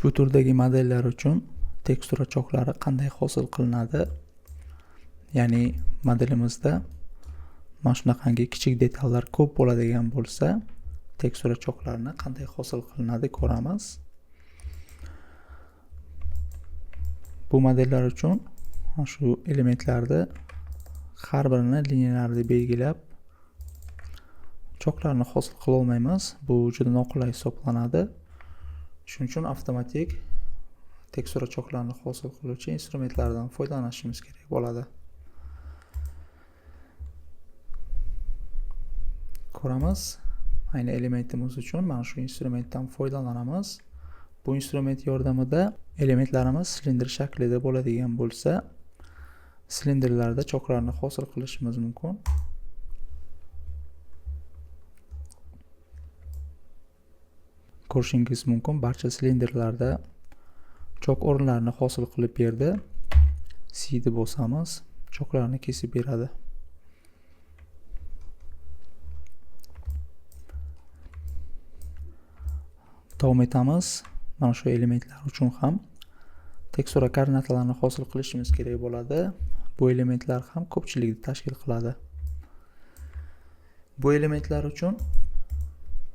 Ushbu turdagi modellar uchun tekstura choklari qanday hosil qilinadi? Ya'ni modelimizda mana shunaqangi kichik detallar ko'p bo'ladigan bo'lsa, tekstura choklarini qanday hosil qilinadi ko'ramiz. Bu modellar uchun shu elementlarni har birini liniyalarni belgilab choklarni hosil qila olmaymiz. Bu juda noqulay hisoblanadi. Shuning uchun avtomatik tekstura choklarni hosil qiluvchi instrumentlardan foydalanishimiz kerak bo'ladi. Ko'ramiz, ayni elementimiz uchun mana shu instrumentdan foydalanamiz. Bu instrument yordamida elementlarimiz silindr shaklida bo'ladigan bo'lsa, silindrlarda choklarni hosil qilishimiz mumkin. Ko'rishingiz mumkin, barcha silindrlarda chok o'rinlarini hosil qilib berdi. C'ni bosamiz, choklarni kesib beradi. Davom etamiz. Mana shu elementlar uchun ham tekstura koordinatalarini hosil qilishimiz kerak bo'ladi. Bu elementlar ham ko'pchilikni tashkil qiladi. Bu elementlar uchun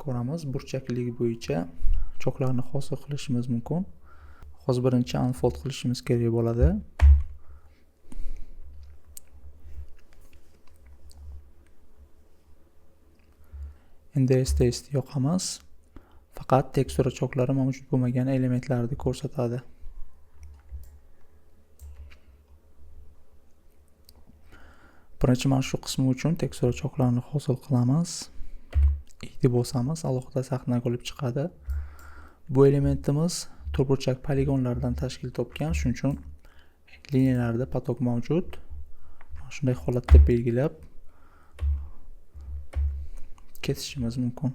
ko'ramiz, burchaklik bo'yicha choklarni hosil qilishimiz mumkin. Hozir birinchi unfold qilishimiz kerak bo'ladi. Endi test yoqamiz. Faqat tekstura choklari mavjud bo'lmagan elementlarni ko'rsatadi. Birinchi mana shu qismi uchun tekstura choklarini hosil qilamiz. I'ni bosamiz, alohida sahnaga olib chiqadi. Bu elementimiz to'rtburchak poligonlardan tashkil topgan, shuning uchun liniyalarda potok mavjud. Shunday holatda belgilab kesishimiz mumkin.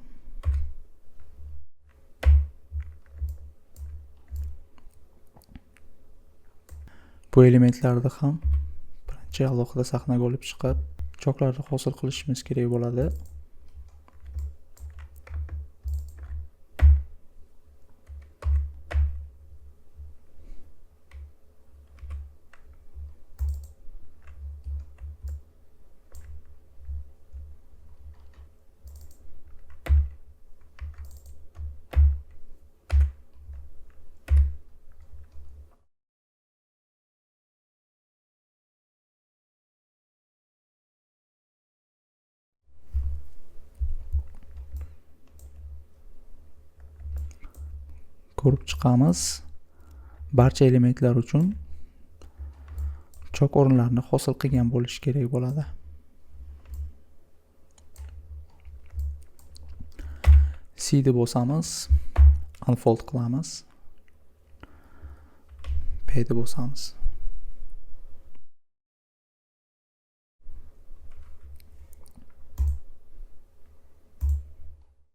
Bu elementlarni ham birinchi alohida sahnaga olib chiqib, choklarni hosil qilishimiz kerak bo'ladi. Ko'rib chiqamiz. Barcha elementlar uchun chok o'rinlarini hosil qilgan bo'lishi kerak bo'ladi. C'ni bosamiz, unfold qilamiz. P'ni bosamiz.